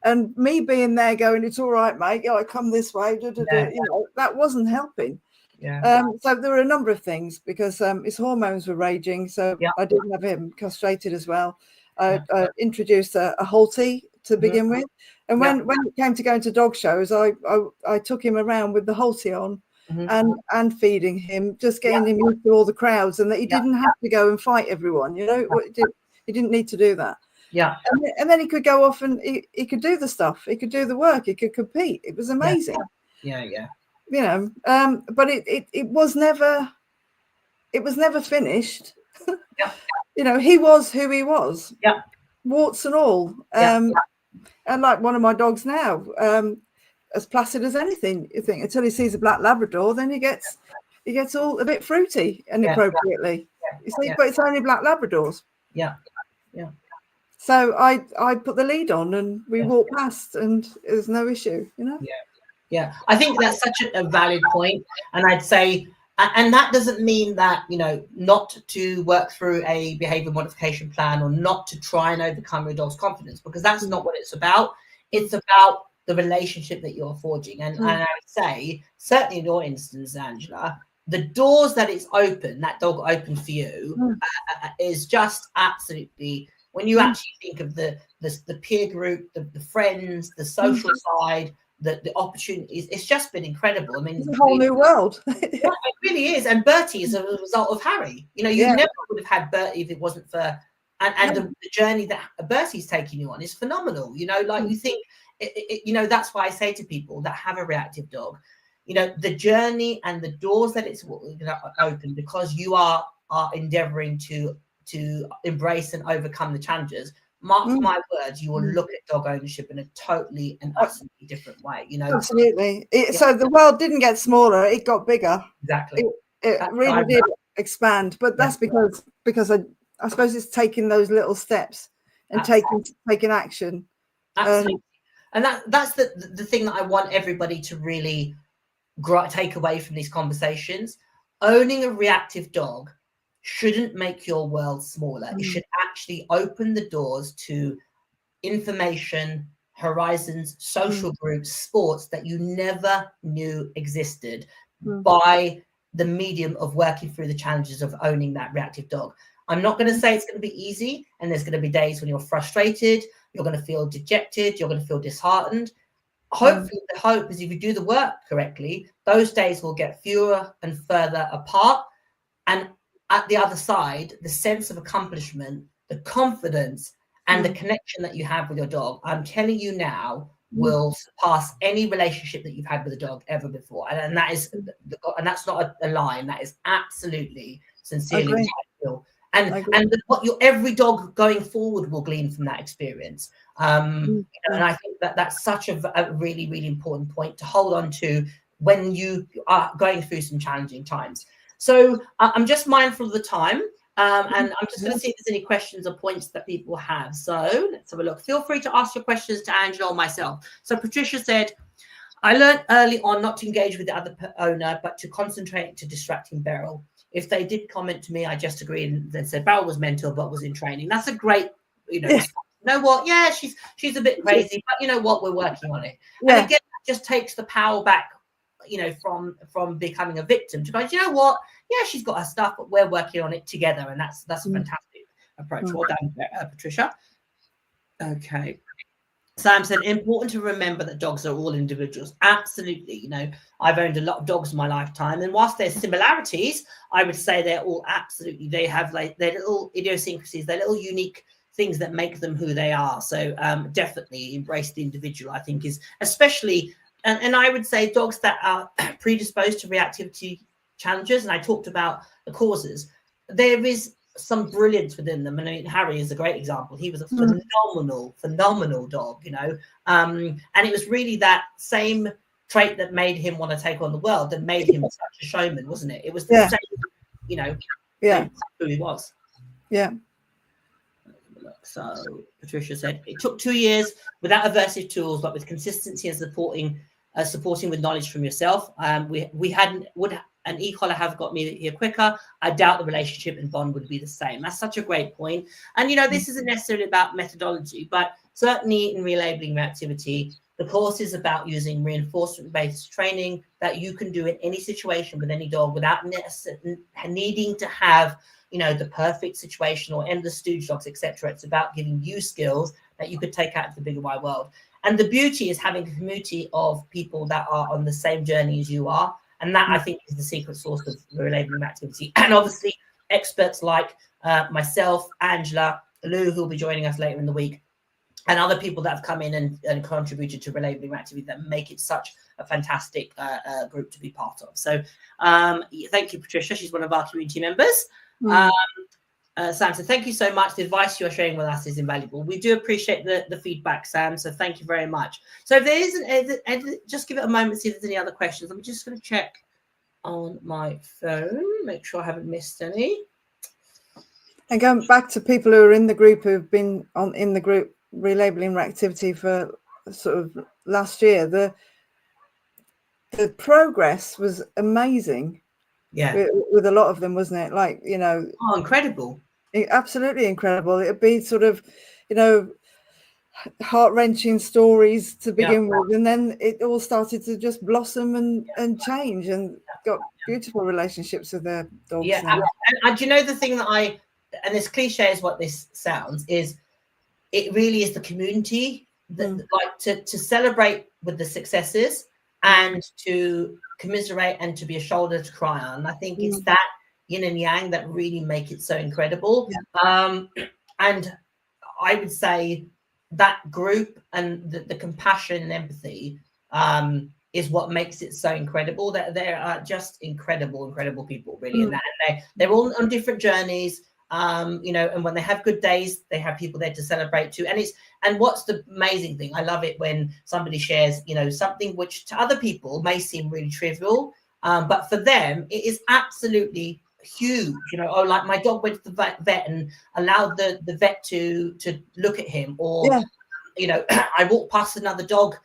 and me being there going, it's all right, mate, I come this way, you know, that wasn't helping. So there were a number of things, because his hormones were raging, so I didn't have him castrated as well. I introduced a Holty to begin with, and when it came to going to dog shows, I took him around with the Holty on, and feeding him, just getting him used to all the crowds, and that he didn't have to go and fight everyone. You know, he didn't need to do that. And then he could go off and he could do the stuff. He could do the work. He could compete. It was amazing. You know, but it was never finished. You know, he was who he was, warts and all. And like one of my dogs now, as placid as anything, you think, until he sees a black Labrador, then he gets all a bit fruity inappropriately. You see, but it's only black Labradors. So I put the lead on, and we walked past, and there's no issue, you know. I think that's such a valid point, and I'd say, and that doesn't mean that, you know, not to work through a behavior modification plan, or not to try and overcome your dog's confidence, because that's not what it's about. It's about the relationship that you're forging. And I would say, certainly in your instance, Angela, the doors that it's open, that dog opened for you, is just absolutely, when you actually think of the peer group, the friends, the social side, the opportunities, it's just been incredible. I mean, it's a whole new world. It really is. And Bertie is a result of Harry. You know, you never would have had Bertie if it wasn't for, and the journey that Bertie's taking you on is phenomenal. You know, like you think, you know, that's why I say to people that have a reactive dog, you know, the journey and the doors that it's open, because you are endeavoring to embrace and overcome the challenges. Mark my words, you will look at dog ownership in a totally and utterly different way. You know, absolutely. So the world didn't get smaller; it got bigger. Exactly. It really did expand, but that's because I suppose it's taking those little steps and taking action. Absolutely. And that's the thing that I want everybody to really take away from these conversations. Owning a reactive dog shouldn't make your world smaller. It should actually open the doors to information, horizons, social groups, sports that you never knew existed by the medium of working through the challenges of owning that reactive dog. I'm not going to say it's going to be easy, and there's going to be days when you're frustrated, you're going to feel dejected, you're going to feel disheartened. Hopefully, the hope is if you do the work correctly, those days will get fewer and further apart. And at the other side, the sense of accomplishment, the confidence, and the connection that you have with your dog, I'm telling you now, will surpass any relationship that you've had with a dog ever before. And that is, and that's not a line. That is absolutely sincerely what I feel. And what every dog going forward will glean from that experience. And I think that's such a really, really important point to hold on to when you are going through some challenging times. So I'm just mindful of the time, and I'm just going to see if there's any questions or points that people have. So let's have a look. Feel free to ask your questions to Angela or myself. So Patricia said, I learned early on not to engage with the other owner, but to concentrate to distracting Beryl. If they did comment to me, I just agreed and then said Beryl was mental but was in training. That's a great, you know, you know what? Yeah, she's a bit crazy, but you know what? We're working on it. And again, that just takes the power back, you know, from becoming a victim to go, you know what? Yeah, she's got her stuff, but we're working on it together, and that's a fantastic approach. Well done, Patricia. Okay. Sam said, important to remember that dogs are all individuals. Absolutely. You know, I've owned a lot of dogs in my lifetime, and whilst there's similarities, I would say they're all absolutely, they have like their little idiosyncrasies, their little unique things that make them who they are. So definitely embrace the individual, I think, is especially, and I would say dogs that are predisposed to reactivity challenges, and I talked about the causes, there is some brilliance within them. I mean, Harry is a great example. He was a phenomenal dog, you know, and it was really that same trait that made him want to take on the world, that made him such a showman, wasn't it? It was the same, you know, who he was. Yeah. So Patricia said it took 2 years without aversive tools, but with consistency and supporting with knowledge from yourself. Would an e-collar have got me here quicker? I doubt the relationship and bond would be the same. That's such a great point. And, you know, this isn't necessarily about methodology, but certainly in relabeling reactivity, the course is about using reinforcement-based training that you can do in any situation with any dog without needing to have, you know, the perfect situation or end the stooge dogs, etc. It's about giving you skills that you could take out to the bigger wide world. And the beauty is having a community of people that are on the same journey as you are. And that, I think, is the secret source of relabeling activity. And obviously, experts like myself, Angela, Lou, who will be joining us later in the week, and other people that have come in and contributed to relabeling activity that make it such a fantastic group to be part of. So thank you, Patricia. She's one of our community members. Sam, so thank you so much. The advice you are sharing with us is invaluable. We do appreciate the feedback, Sam. So thank you very much. So if there isn't, just give it a moment, see if there's any other questions. I'm just going to check on my phone, make sure I haven't missed any. And going back to people who are in the group, who've been in the group relabeling reactivity for sort of last year, the progress was amazing. Yeah, with a lot of them, wasn't it? Like, you know, incredible. Absolutely incredible. It'd be sort of, you know, heart-wrenching stories to begin with, and then it all started to just blossom and change, and got beautiful relationships with their dogs. Yeah, and do you know the thing that and as cliche as what this sounds, is it really is the community that like to celebrate with the successes and to commiserate and to be a shoulder to cry on. I think it's that yin and yang that really make it so incredible. And I would say that group and the compassion and empathy is what makes it so incredible. That they are just incredible people, really. And they're all on different journeys. You know, and when they have good days, they have people there to celebrate too. And what's the amazing thing? I love it when somebody shares, you know, something which to other people may seem really trivial, but for them it is absolutely huge. You know, like my dog went to the vet and allowed the vet to look at him, or you know, I walked past another dog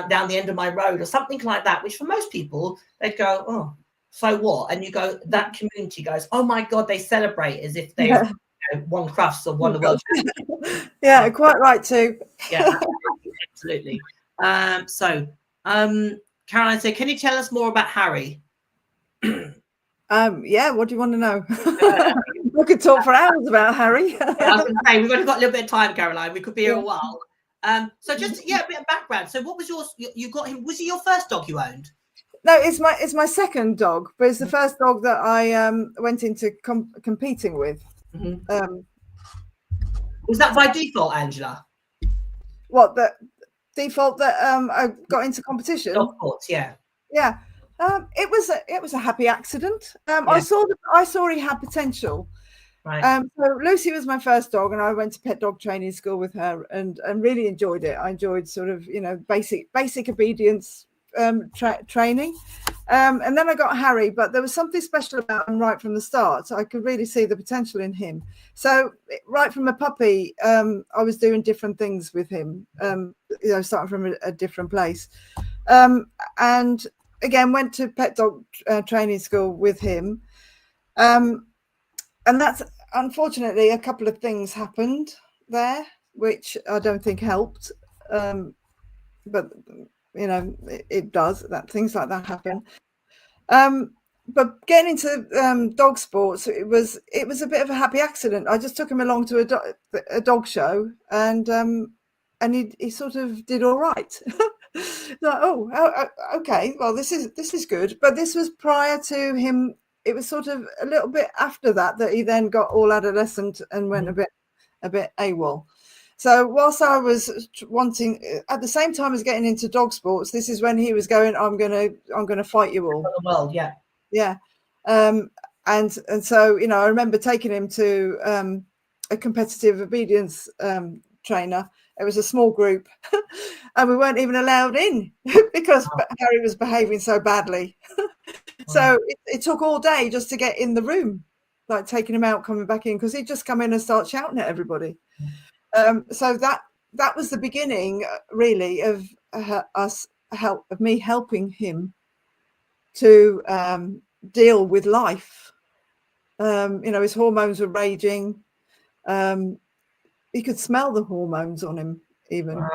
down the end of my road, or something like that, which for most people they'd go, oh, so what? And you go, that community goes, oh my God, they celebrate as if they've you know, won Crufts or won the world championship. Yeah, quite right too. Yeah, absolutely. So Caroline said, can you tell us more about Harry? Yeah, what do you want to know? We could talk for hours about Harry. I was going to say, we've only got a little bit of time, Caroline. We could be here a while. So just a bit of background. So what was you got him? Was he your first dog you owned? No, it's my second dog, but it's the first dog that I went into competing with. Was that by default, Angela? What, the default that I got into competition? Of course, yeah. Yeah. It was a happy accident. I saw he had potential. Right. So Lucy was my first dog, and I went to pet dog training school with her, and really enjoyed it. I enjoyed sort of, you know, basic obedience training, and then I got Harry, but there was something special about him right from the start. So I could really see the potential in him. So right from a puppy, I was doing different things with him, you know, starting from a different place, and again went to pet dog training school with him, and that's unfortunately a couple of things happened there which I don't think helped, but you know, it does, that things like that happen. But getting into dog sports, it was a bit of a happy accident. I just took him along to a dog show, and he sort of did all right. Like, oh, okay, well, this is good. But this was prior to him. It was sort of a little bit after that he then got all adolescent and went a bit a bit AWOL. So whilst I was wanting, at the same time as getting into dog sports, this is when he was going, I'm gonna fight you all. For the world, yeah. Yeah. And so, you know, I remember taking him to a competitive obedience trainer. It was a small group and we weren't even allowed in because Harry was behaving so badly. So it took all day just to get in the room, like taking him out, coming back in, because he'd just come in and start shouting at everybody. So that was the beginning, really, of me helping him to deal with life. You know, his hormones were raging. He could smell the hormones on him, even. Wow.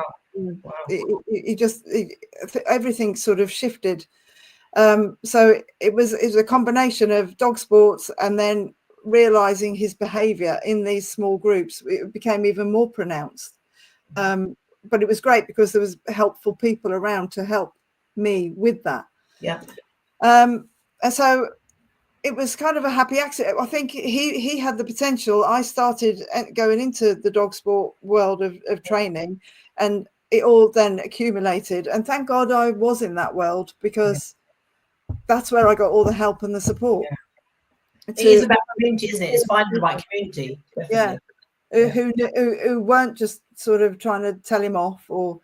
Everything sort of shifted. So it was a combination of dog sports and then realizing his behavior in these small groups. It became even more pronounced. But it was great because there was helpful people around to help me with that. Yeah. And so it was kind of a happy accident. I think he had the potential. I started going into the dog sport world of training, and it all then accumulated. And thank God I was in that world, because that's where I got all the help and the support. Yeah. It is about community, isn't it? It's finding the right community. Definitely. Who weren't just sort of trying to tell him off or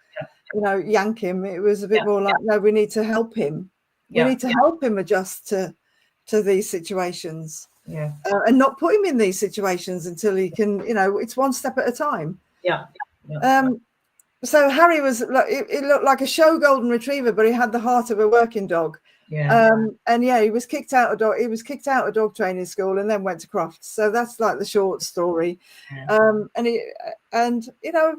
you know, yank him. It was a bit more like, no, we need to help him. We need to help him adjust to these situations. And not put him in these situations until he can, you know, it's one step at a time. So Harry was like, it looked like a show golden retriever, but he had the heart of a working dog. And he was kicked out of dog training school and then went to Crofts. So that's like the short story. And you know,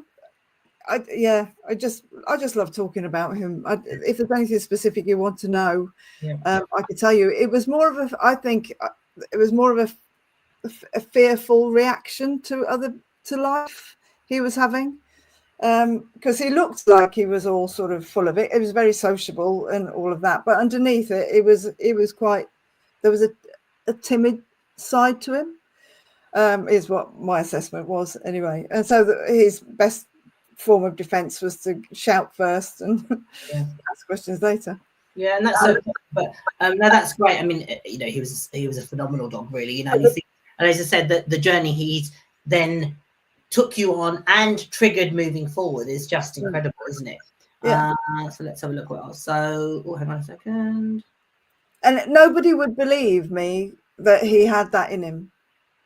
I just love talking about him. If there's anything specific you want to know, I could tell you. It was more of I think it was more of a fearful reaction to life he was having, because he looked like he was all sort of full of it. It was very sociable and all of that, but underneath it was quite, there was a timid side to him, is what my assessment was anyway. And so his best form of defense was to shout first and ask questions later. Yeah, and that's so. But no, that's great. I mean, you know, he was a phenomenal dog, really. You know, and as I said, that the journey he's then took you on and triggered moving forward is just incredible, isn't it? So let's have a look what else. So, hang on a second. And nobody would believe me that he had that in him.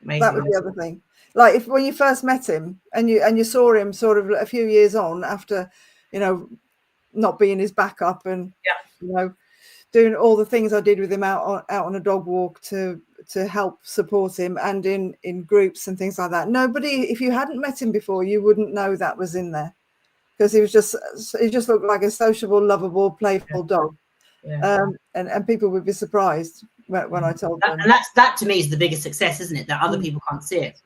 Amazing. That was the other thing. Like when you first met him and you saw him sort of a few years on after, you know, not being his backup and you know, doing all the things I did with him out on a dog walk to help support him and in groups and things like that. Nobody, if you hadn't met him before, you wouldn't know that was in there, because he just looked like a sociable, lovable, playful dog. And people would be surprised when I told them. And that to me is the biggest success, isn't it? That other people can't see it.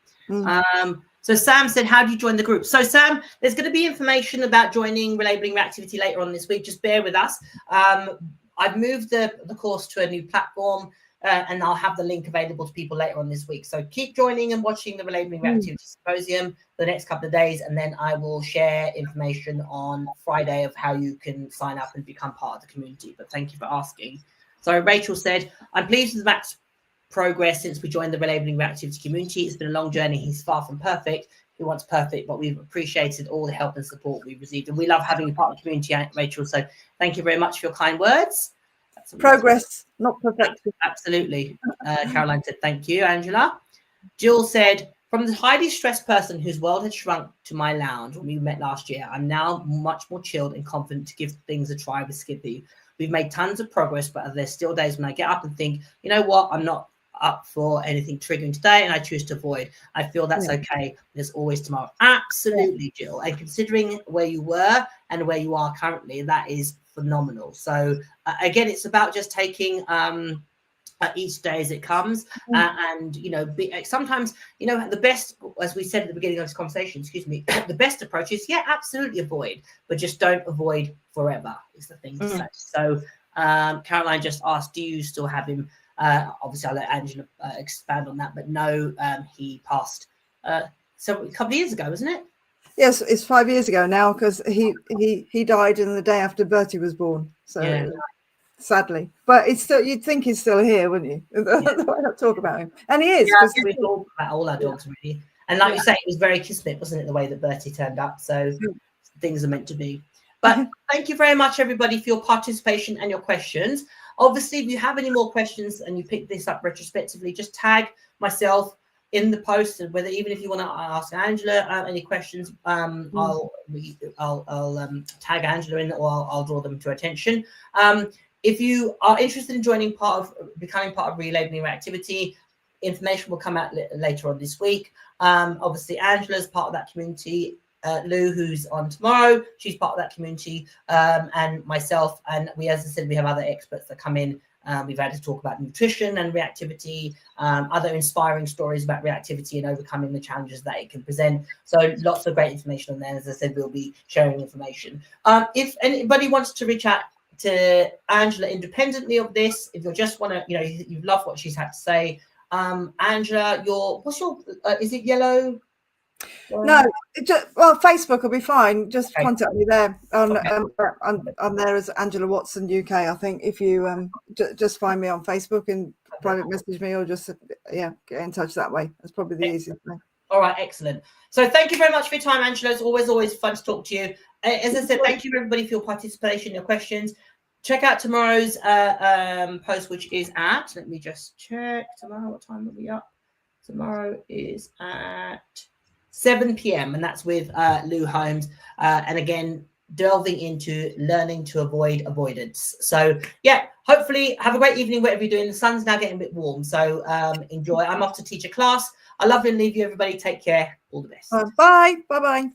So Sam said, how do you join the group? So Sam, there's going to be information about joining Relabelling Reactivity later on this week. Just bear with us. I've moved the course to a new platform, and I'll have the link available to people later on this week. So keep joining and watching the Relabelling Reactivity Symposium for the next couple of days, and then I will share information on Friday of how you can sign up and become part of the community. But thank you for asking. So Rachel said, I'm pleased with Matt's progress since we joined the Relabelling Reactivity community. It's been a long journey. He's far from perfect. He wants perfect, but we've appreciated all the help and support we've received, and we love having you part of the community, Rachel. So thank you very much for your kind words. Progress, not perfection. Absolutely. Caroline said, thank you, Angela. Jill said, from the highly stressed person whose world had shrunk to my lounge when we met last year, I'm now much more chilled and confident to give things a try with Skippy. We've made tons of progress, but there's still days when I get up and think, you know what, I'm not up for anything triggering today, and I choose to avoid. I feel that's okay. There's always tomorrow. Absolutely, Jill. And considering where you were and where you are currently, that is phenomenal. So again, it's about just taking each day as it comes, and you know, sometimes, you know, the best, as we said at the beginning of this conversation, excuse me, the best approach is absolutely avoid, but just don't avoid forever is the thing to say. So Caroline just asked, do you still have him? Obviously I'll let Angela expand on that, but no, he passed So a couple of years ago, wasn't it? Yes, it's 5 years ago now, because he died in the day after Bertie was born. So Yeah. sadly, but it's still, you'd think he's still here, wouldn't you? The way I talk about him, and he is. Yeah, Because we talk about all our dogs really. And like you say, it was very kismet, wasn't it, the way that Bertie turned up? So things are meant to be. But thank you very much, everybody, for your participation and your questions. Obviously, if you have any more questions and you pick this up retrospectively, just tag myself in the post, and whether even if you want to ask Angela any questions, I'll tag Angela in, or I'll draw them to attention. If you are interested in becoming part of Relabelling Reactivity, information will come out later on this week. Obviously, Angela's part of that community. Lou, who's on tomorrow, she's part of that community, and myself, and we, as I said, we have other experts that come in. We've had to talk about nutrition and reactivity, other inspiring stories about reactivity and overcoming the challenges that it can present. So lots of great information on there. As I said, we'll be sharing information. If anybody wants to reach out to Angela independently of this, if you just want to, you love what she's had to say, Angela, what's your is it yellow? No, well, Facebook will be fine. Just contact me there. I'm there as Angela Watson UK. I think if you just find me on Facebook and private message me, or just get in touch that way. That's probably the easiest way. All right, excellent. So thank you very much for your time, Angela. It's always fun to talk to you. As I said, thank you everybody for your participation, your questions. Check out tomorrow's post, which is at, let me just check tomorrow. What time are we up? Tomorrow is at 7 p.m. and that's with Lou Holmes. And again, delving into learning to avoid avoidance. So yeah, hopefully have a great evening whatever you're doing. The sun's now getting a bit warm, so enjoy. I'm off to teach a class. I love you and leave you, everybody. Take care. All the best. Bye. Bye-bye.